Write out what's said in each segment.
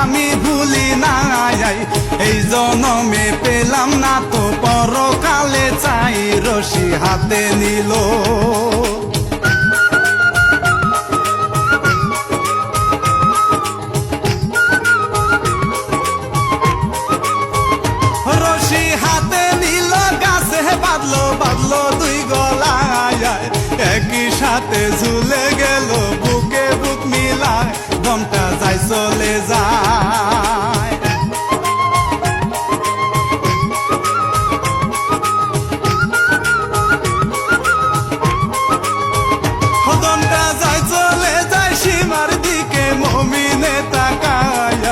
আমি ভুলি নাই, এই জনমে পেলাম না তো পরকালে চাই, রশি হাতে নিল। রশি হাতে নিল, গাছে বাঁধলো বাঁধলো দুই গলায়, একই সাথে ঝুলে গেল বুকে বুক মিলায়, দমটা যায় চলে যায়। দমটা যায় চলে যায় সীমার দিকে, মুমিনে তাকায়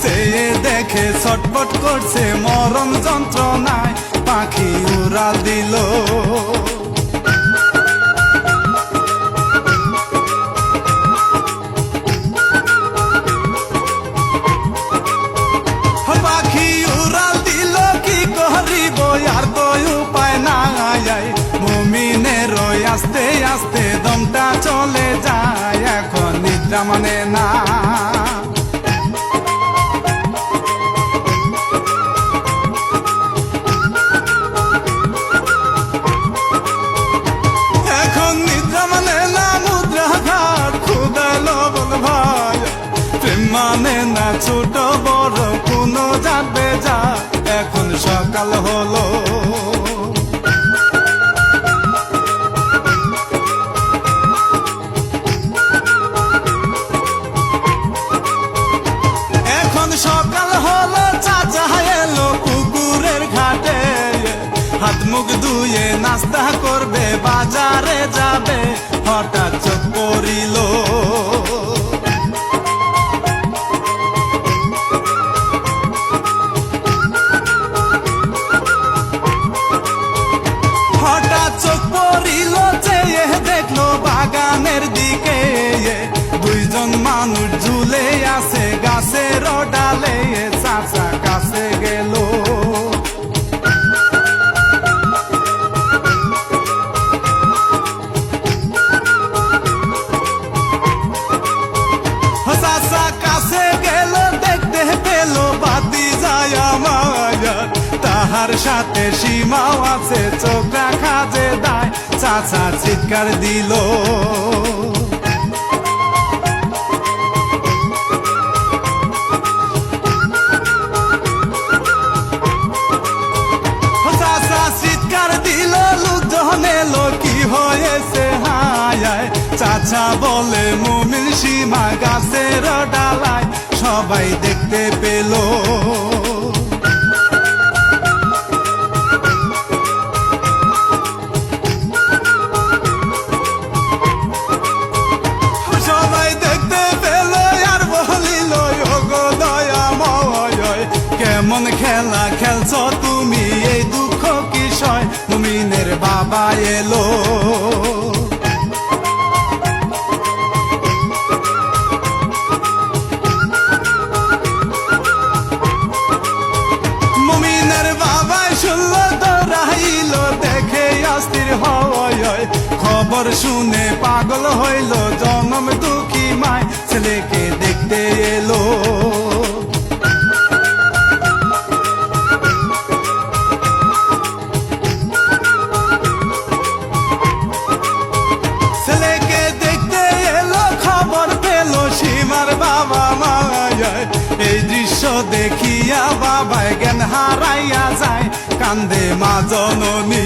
চেয়ে দেখে ছটফট করছে মরণ যন্ত্রণায়, পাখি উড়াল দিল। পাখি উড়াল দিল, কি করিব আর তো উপায় নাই, মুমিনের আস্তে আস্তে দমটা চলে যায়, এখন নিদ্রা মানে না। এখন নিদ্রা মানে না, মুদ্রা ঘাট খুদালো বল ভাই, প্রেম মানে না ছোট বড় কোনো যাবে যা, এখন সকাল হলো। এখন সকাল হলো, চাচা এলো পুকুরের ঘাটে, হাত মুখ ধুয়ে নাস্তা করবে বাজারে যাবে, হঠাৎ চোখ পড়িল। হঠাৎ চোখ পড়িল, চেয়ে দেখলো বাগানের দিকে, দুইজন মানুষ ঝুলে আছে গাছের ডালে, চাচা কাছে গেল। চাচা কাছে গেল, দেখতে পেল বাতি যায় আমার, তাহার সাথে সীমাও আছে, চোখ রাখা যে দায়, চাচা চিৎকার দিল। চাচা চিৎকার দিল, লোকজন এলো, কি হয়েছে হায়, চাচা বলে মুমিন সীমা গাছের ডালায়, সবাই দেখতে পেল। সবাই দেখতে পেল আর বলিল, ওগো দয়াময়, কেমন খেলা খেলছ তুমি, এই দুঃখ কিসয়, মুমিনের বাবা এলো। মুমিনের বাবা শুনল, দৌড়াইল, দেখে অস্থির হয়, খবর শুনে পাগল হইল, জনম দুঃখী মায় ছেলেকে দেখতে এলো। ছেলেকে দেখতে এলো, খবর পেল সীমার বাবা মায়, এই দৃশ্য দেখিয়া বাবায় জ্ঞান হারাইয়া যায়, কান্দে মা জননী।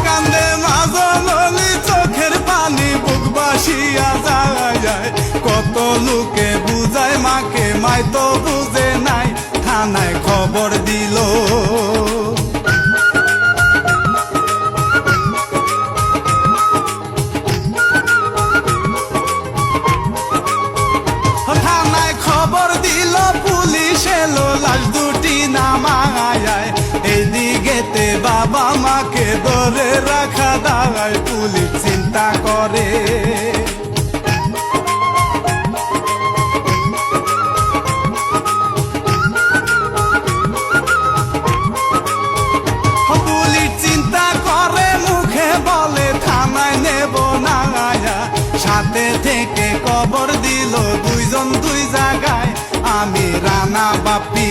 কান্দে মা জননী, চোখের পানি বুক বাসিয়া যায়, কত লোকে বুঝায় মাকে, মাই তো বুঝে নাই, থানায় খবর দিল। থানায় খবর দিল, পুলিশ এলো, লাশ দুটি নামায়, এইদিকেতে বাবা মাকে ধরে রাখা দায়, পুলিশ চিন্তা করে। পুলিশ থেকে কবর দিল দুইজন দুই জায়গায়, আমি রানা বাপ্পি।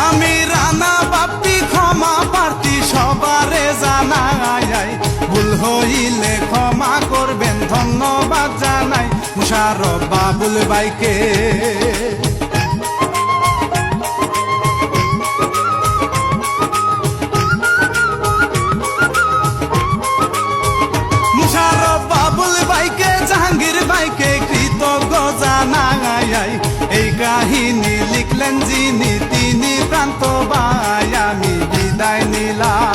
আমি রানা বাপ্পি ক্ষমা প্রার্থী সবারে জানাই, ভুল হইলে ক্ষমা করবেন ধন্যবাদ জানাই মুশারফ বাবুল ভাইকে। মুশারফ বাবুল ভাইকে জাহাঙ্গীর ভাইকে কৃতজ্ঞ জানাই, এই কাহিনী লিখলেন যিনি তিনি প্রান্ত ভাই। আমি বিদায় নিলাম।